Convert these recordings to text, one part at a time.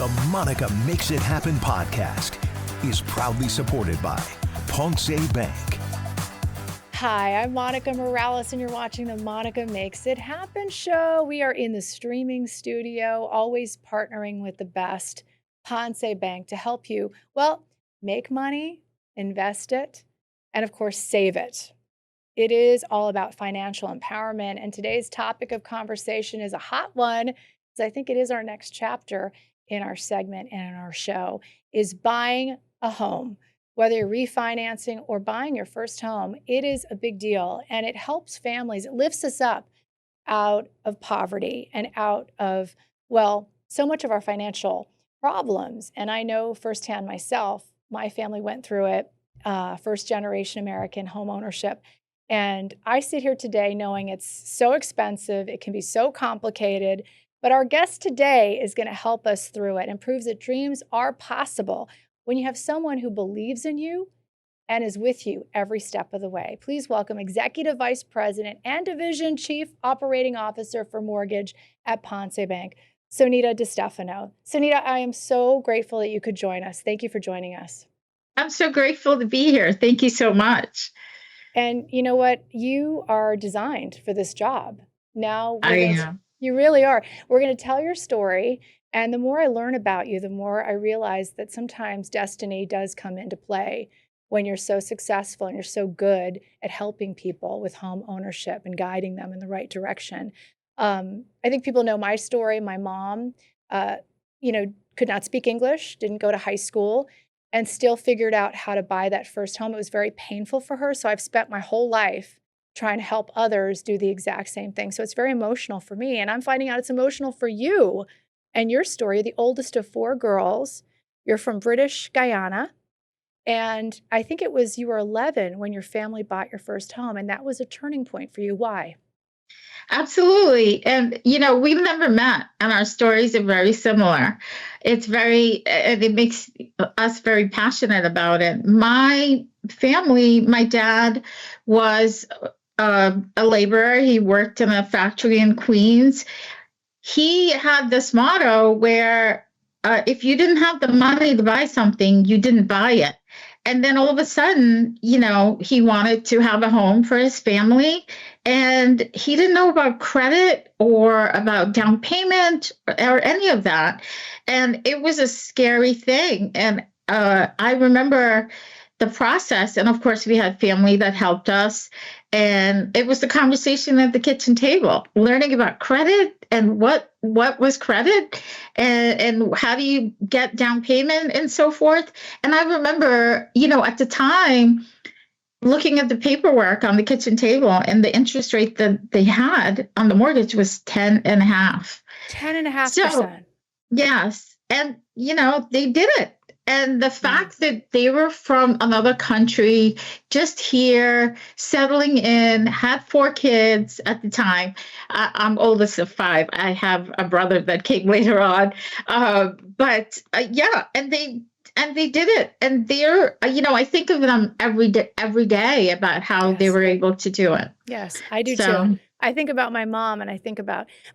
The Monica Makes It Happen podcast is proudly supported by Ponce Bank. Hi, I'm Monica Morales, and you're watching the Monica Makes It Happen show. We are in the streaming studio, always partnering with the best, Ponce Bank, to help you, well, make money, invest it, and of course, save it. It is all about financial empowerment, and today's topic of conversation is a hot one, because I think it is our next chapter in our segment and in our show, is buying a home. Whether you're refinancing or buying your first home, it is a big deal, and it helps families. It lifts us up out of poverty and out of, well, so much of our financial problems. And I know firsthand myself, my family went through it, first generation American home ownership. And I sit here today knowing it's so expensive, it can be so complicated, but our guest today is going to help us through it and proves that dreams are possible when you have someone who believes in you and is with you every step of the way. Please welcome Executive Vice President and Division Chief Operating Officer for Mortgage at Ponce Bank, Sonita DiStefano. Sonita, I am so grateful that you could join us. Thank you for joining us. I'm so grateful to be here. Thank you so much. And you know what? You are designed for this job. Now, you really are. We're going to tell your story. And the more I learn about you, the more I realize that sometimes destiny does come into play when you're so successful and you're so good at helping people with home ownership and guiding them in the right direction. I think people know my story. My mom, could not speak English, didn't go to high school, and still figured out how to buy that first home. It was very painful for her. So I've spent my whole life trying to help others do the exact same thing. So it's very emotional for me. And I'm finding out it's emotional for you. And your story, the oldest of four girls, you're from British Guyana. And I think it was you were 11 when your family bought your first home. And that was a turning point for you. Why? Absolutely. And, we've never met, and our stories are very similar. It makes us very passionate about it. My family, my dad was a laborer. He worked in a factory in Queens. He had this motto where if you didn't have the money to buy something, you didn't buy it. And then all of a sudden, he wanted to have a home for his family, and he didn't know about credit or about down payment or any of that. And it was a scary thing. And I remember the process. And of course, we had family that helped us. And it was the conversation at the kitchen table, learning about credit and what was credit and how do you get down payment and so forth. And I remember, at the time, looking at the paperwork on the kitchen table, and the interest rate that they had on the mortgage was 10.5%. 10.5%. So, yes. And, they did it. And the fact that they were from another country, just here, settling in, had 4 kids at the time. I'm oldest of 5. I have a brother that came later on. And they did it. And they're, I think of them every day about how they were able to do it. Yes, I do too. I think about my mom and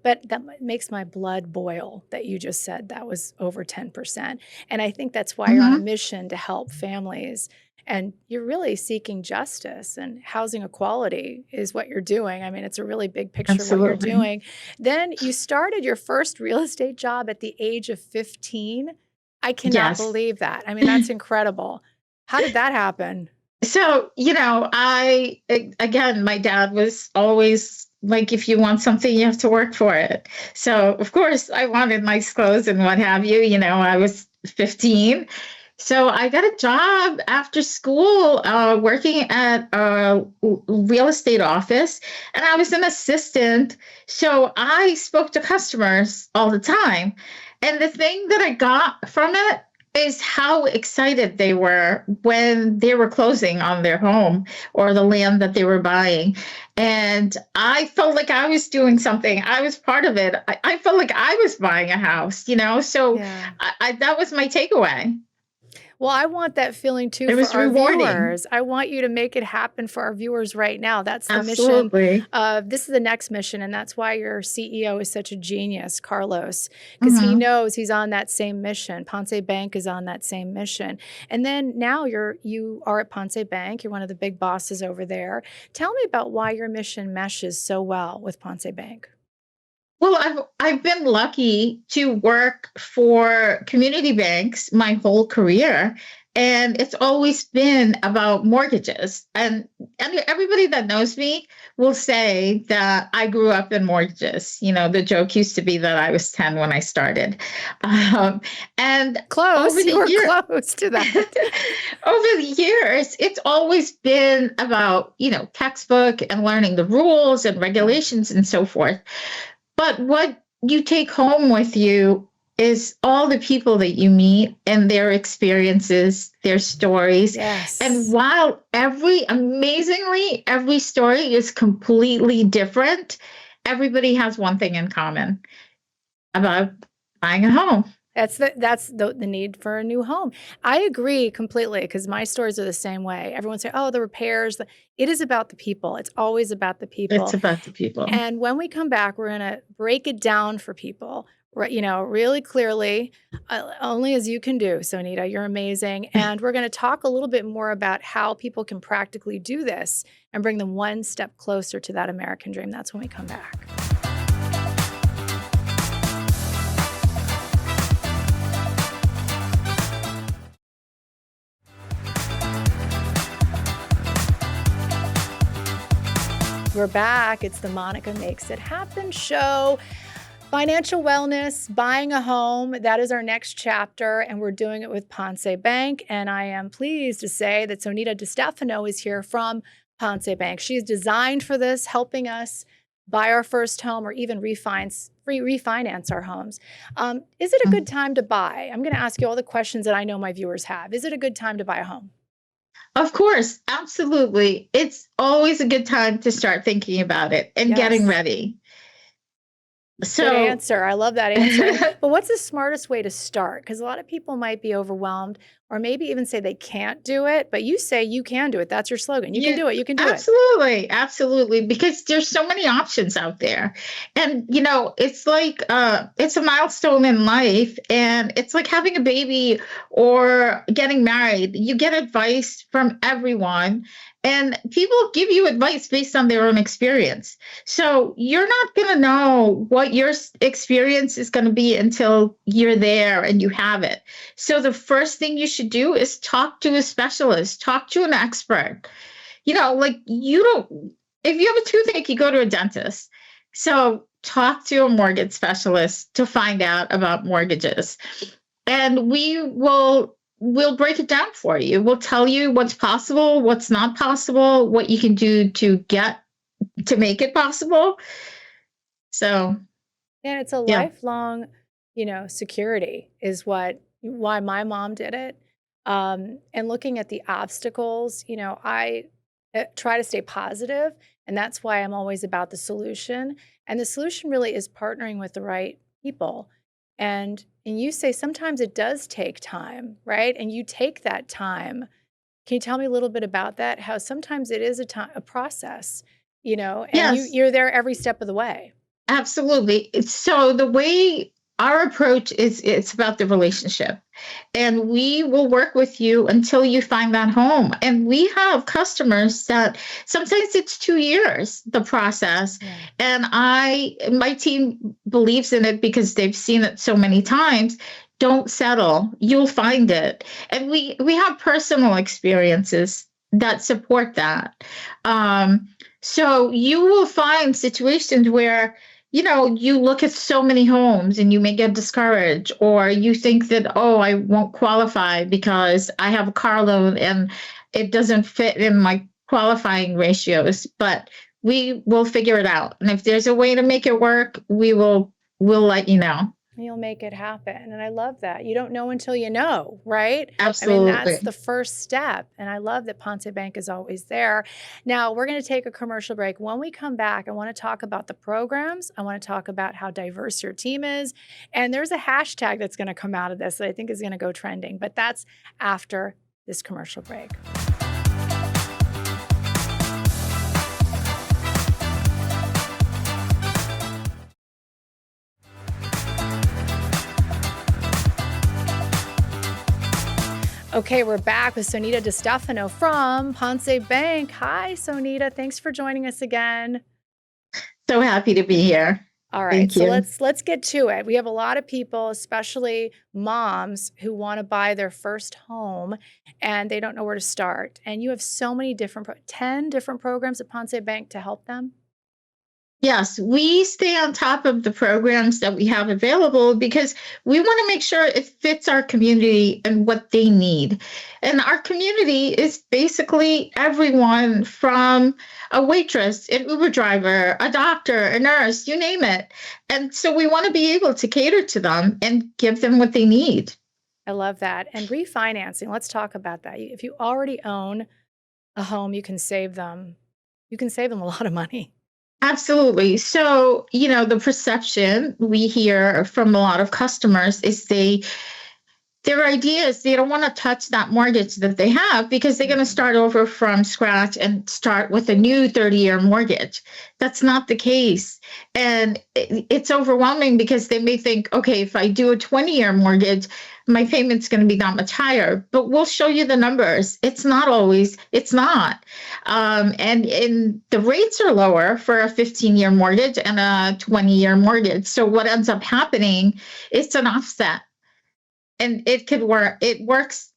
but that makes my blood boil that you just said that was over 10%. And I think that's why you're on a mission to help families, and you're really seeking justice, and housing equality is what you're doing. I mean, it's a really big picture of what you're doing. Then you started your first real estate job at the age of 15. I cannot believe that. I mean, that's incredible. How did that happen? So, my dad was always like, if you want something, you have to work for it. So, of course, I wanted nice clothes and what have you. I was 15. So I got a job after school working at a real estate office, and I was an assistant. So I spoke to customers all the time. And the thing that I got from it is how excited they were when they were closing on their home or the land that they were buying. And I felt like I was doing something. I was part of it. I felt like I was buying a house, So that was my takeaway. Well, I want that feeling too It for was our rewarding. viewers. I want you to make it happen for our viewers right now. That's the mission. Absolutely. This is the next mission, and that's why your CEO is such a genius, Carlos, because he Mhm. knows he's on that same mission. Ponce Bank is on that same mission. And then now you are at Ponce Bank. You're one of the big bosses over there. Tell me about why your mission meshes so well with Ponce Bank. Well, I've been lucky to work for community banks my whole career, and it's always been about mortgages. And everybody that knows me will say that I grew up in mortgages. The joke used to be that I was 10 when I started. And Close. over You the were year, close to that. over the years, it's always been about, textbook and learning the rules and regulations and so forth. But what you take home with you is all the people that you meet and their experiences, their stories. Yes. And while amazingly, every story is completely different, everybody has one thing in common about buying a home. That's the need for a new home. I agree completely because my stories are the same way. Everyone say, "Oh, the repairs." It is about the people. It's always about the people. It's about the people. And when we come back, we're going to break it down for people, really clearly, only as you can do. Sonita, you're amazing. And we're going to talk a little bit more about how people can practically do this and bring them one step closer to that American dream. That's when we come back. We're back. It's the Monica Makes It Happen show. Financial wellness, buying a home, that is our next chapter, and we're doing it with Ponce Bank. And I am pleased to say that Sonita DiStefano is here from Ponce Bank. She's designed for this, helping us buy our first home or even refinance our homes. Is it a good time to buy? I'm going to ask you all the questions that I know my viewers have. Is it a good time to buy a home? Of course, absolutely. It's always a good time to start thinking about it and getting ready. Good answer. I love that answer. But what's the smartest way to start? Because a lot of people might be overwhelmed or maybe even say they can't do it, but you say you can do it. That's your slogan. You can do it. You can do it. Absolutely. Because there's so many options out there. And, it's like, it's a milestone in life, and it's like having a baby or getting married. You get advice from everyone, and people give you advice based on their own experience. So you're not going to know what your experience is going to be until you're there and you have it. So the first thing you should do is talk to a specialist, talk to an expert. If you have a toothache, you go to a dentist. So talk to a mortgage specialist to find out about mortgages. And we'll break it down for you. We'll tell you what's possible, what's not possible, what you can do to make it possible. So, and it's a lifelong, security is why my mom did it. And looking at the obstacles, I try to stay positive, and that's why I'm always about the solution. And the solution really is partnering with the right people. And you say sometimes it does take time, right? And you take that time. Can you tell me a little bit about that? How sometimes it is a process, and yes. you're there every step of the way. Absolutely. So the way our approach is, it's about the relationship, and we will work with you until you find that home. And we have customers that sometimes it's 2 years, the process. Yeah. And my team believes in it because they've seen it so many times. Don't settle. You'll find it. And we have personal experiences that support that. So you will find situations where you look at so many homes and you may get discouraged, or you think that, I won't qualify because I have a car loan and it doesn't fit in my qualifying ratios. But we will figure it out. And if there's a way to make it work, we'll let you know. You'll make it happen. And I love that. You don't know until you know, right? I mean, that's Absolutely. the first step. And I love that Ponce Bank is always there. Now, we're going to take a commercial break. When we come back, I want to talk about the programs. I want to talk about how diverse your team is. And there's a hashtag that's going to come out of this that I think is going to go trending. But that's after this commercial break. Okay, we're back with Sonita DiStefano from Ponce Bank. Hi, Sonita. Thanks for joining us again. So happy to be here. All right, Thank so you. let's get to it. We have a lot of people, especially moms, who want to buy their first home and they don't know where to start. And you have so many different, 10 different programs at Ponce Bank to help them. Yes, we stay on top of the programs that we have available because we want to make sure it fits our community and what they need. And our community is basically everyone from a waitress, an Uber driver, a doctor, a nurse, you name it. And so we want to be able to cater to them and give them what they need. I love that. And refinancing, let's talk about that. If you already own a home, you can save them. You can save them a lot of money. Absolutely. So, the perception we hear from a lot of customers is their idea is they don't want to touch that mortgage that they have because they're going to start over from scratch and start with a new 30-year mortgage. That's not the case. And it's overwhelming because they may think, okay, if I do a 20-year mortgage, my payment's going to be that much higher. But we'll show you the numbers. It's not. And the rates are lower for a 15-year mortgage and a 20-year mortgage. So what ends up happening, it's an offset. And it could work. It works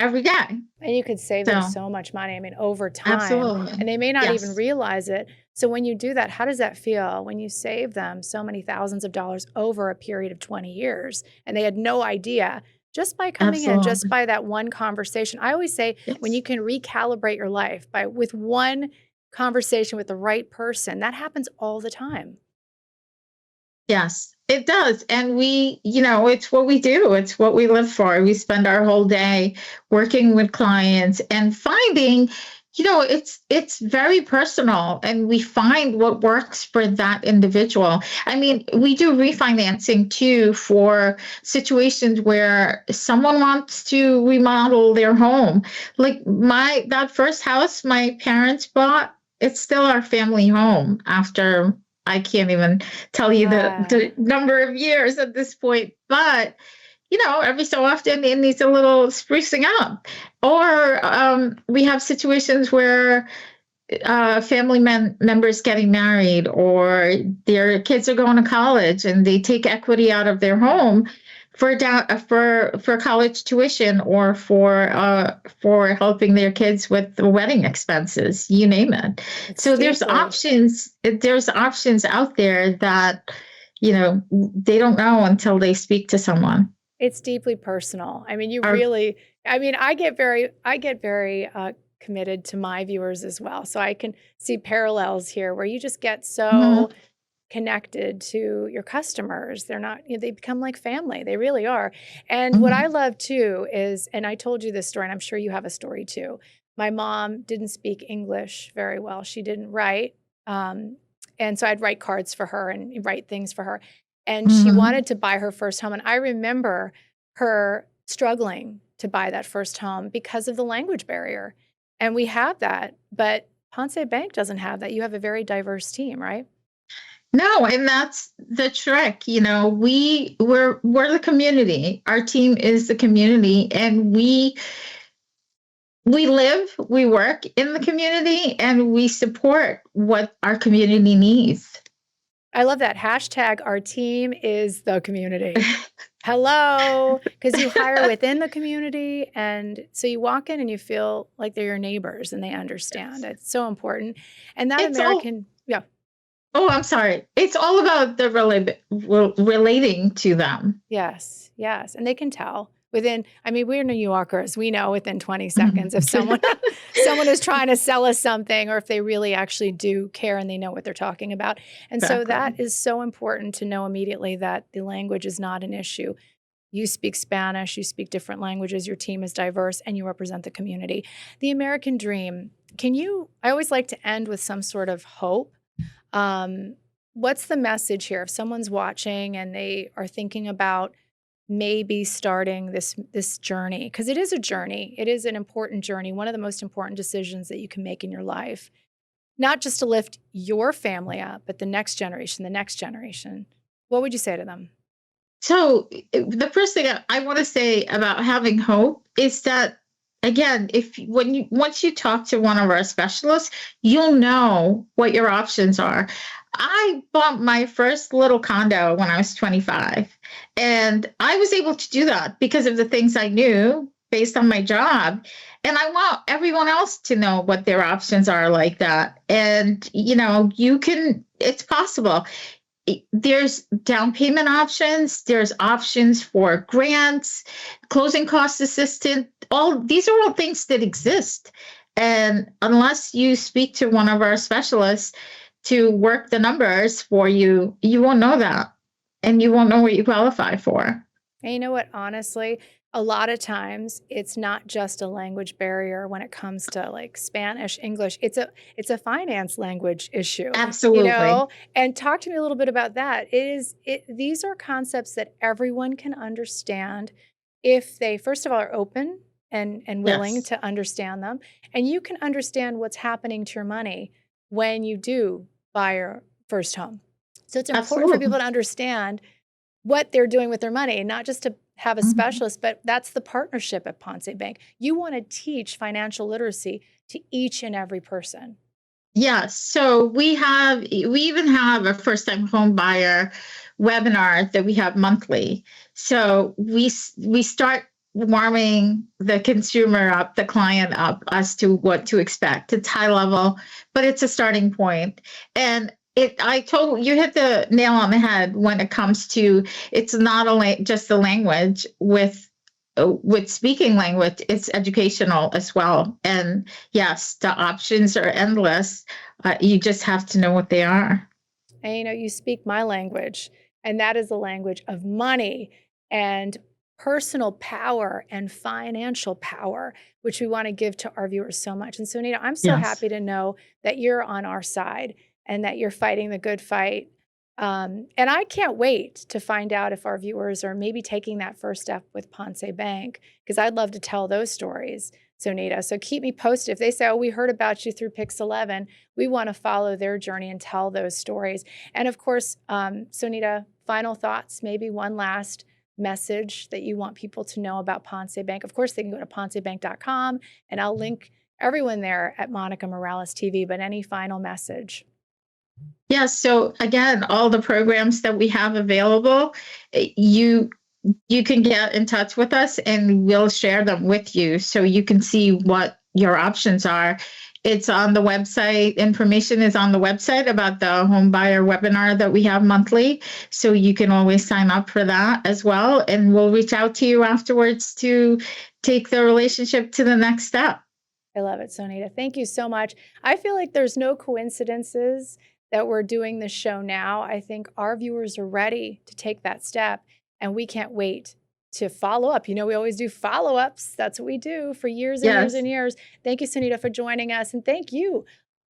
every day. And you could save them so much money. I mean, over time. Absolutely. And they may not even realize it. So when you do that, how does that feel when you save them so many thousands of dollars over a period of 20 years? And they had no idea just by coming in, just by that one conversation. I always say when you can recalibrate your life with one conversation with the right person, that happens all the time. Yes, it does. And it's what we do. It's what we live for. We spend our whole day working with clients and finding, it's very personal and we find what works for that individual. I mean, we do refinancing too for situations where someone wants to remodel their home. Like that first house my parents bought, it's still our family home after I can't even tell you the number of years at this point, but every so often it needs a little sprucing up. Or we have situations where family members getting married or their kids are going to college and they take equity out of their home for college tuition or for helping their kids with the wedding expenses, you name it. So there's options out there that they don't know until they speak to someone. It's deeply personal. I mean, I get very committed to my viewers as well. So I can see parallels here where you just get so connected to your customers. They're not, they become like family. They really are. And what I love too is, and I told you this story, and I'm sure you have a story too. My mom didn't speak English very well. She didn't write. And so I'd write cards for her and write things for her. And she wanted to buy her first home. And I remember her struggling to buy that first home because of the language barrier. And we have that, but Ponce Bank doesn't have that. You have a very diverse team, right? No, and that's the trick. We're the community. Our team is the community, and we live, we work in the community, and we support what our community needs. I love that. Hashtag our team is the community. Hello, because you hire within the community. And so you walk in and you feel like they're your neighbors and they understand. It's so important. And that yeah. Oh, I'm sorry. It's all about the relating to them. Yes, yes. And they can tell we're New Yorkers. We know within 20 seconds if someone is trying to sell us something or if they really actually do care and they know what they're talking about. And so that is so important to know immediately that the language is not an issue. You speak Spanish, you speak different languages, your team is diverse, and you represent the community. The American dream, I always like to end with some sort of hope. What's the message here? If someone's watching and they are thinking about maybe starting this journey, because it is a journey. It is an important journey, one of the most important decisions that you can make in your life, not just to lift your family up, but the next generation. What would you say to them? So the first thing I want to say about having hope is that, again, once you talk to one of our specialists, you'll know what your options are. I bought my first little condo when I was 25, and I was able to do that because of the things I knew based on my job. And I want everyone else to know what their options are like that. And, it's possible. There's down payment options. There's options for grants, closing cost assistance. These are all things that exist. And unless you speak to one of our specialists to work the numbers for you, you won't know that. And you won't know what you qualify for. And you know what, honestly, a lot of times it's not just a language barrier when it comes to like Spanish, English. It's a finance language issue. Absolutely. And talk to me a little bit about that. These are concepts that everyone can understand if they, first of all, are open and willing to understand them. And you can understand what's happening to your money when you do buy your first home. So it's important for people to understand what they're doing with their money, and not just to have a specialist, but that's the partnership at Ponce Bank. You want to teach financial literacy to each and every person. Yes. So we even have a first-time home buyer webinar that we have monthly. So we start warming the consumer up, the client up, as to what to expect. It's high level, but it's a starting point. And you hit the nail on the head when it comes to, it's not only just the language with speaking language, it's educational as well. And yes, the options are endless. You just have to know what they are. And you speak my language, and that is the language of money and personal power and financial power, which we want to give to our viewers so much. And Sonita, I'm so happy to know that you're on our side and that you're fighting the good fight. And I can't wait to find out if our viewers are maybe taking that first step with Ponce Bank, because I'd love to tell those stories, Sonita. So keep me posted. If they say, oh, we heard about you through Pix 11, we want to follow their journey and tell those stories. And of course, Sonita, final thoughts, maybe one last message that you want people to know about Ponce Bank. Of course, they can go to poncebank.com, and I'll link everyone there at Monica Morales TV, but any final message? Yes. So again, all the programs that we have available, you can get in touch with us and we'll share them with you so you can see what your options are. It's on the website. Information is on the website about the home buyer webinar that we have monthly. So you can always sign up for that as well. And we'll reach out to you afterwards to take the relationship to the next step. I love it, Sonita. Thank you so much. I feel like there's no coincidences that we're doing this show now. I think our viewers are ready to take that step, and we can't wait to follow up. We always do follow-ups. That's what we do for years and years and years. Thank you, Sonita, for joining us. And thank you,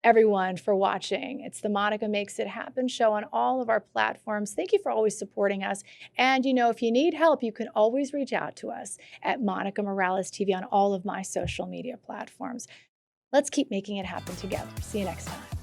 everyone, for watching. It's the Monica Makes It Happen show on all of our platforms. Thank you for always supporting us. And, if you need help, you can always reach out to us at Monica Morales TV on all of my social media platforms. Let's keep making it happen together. See you next time.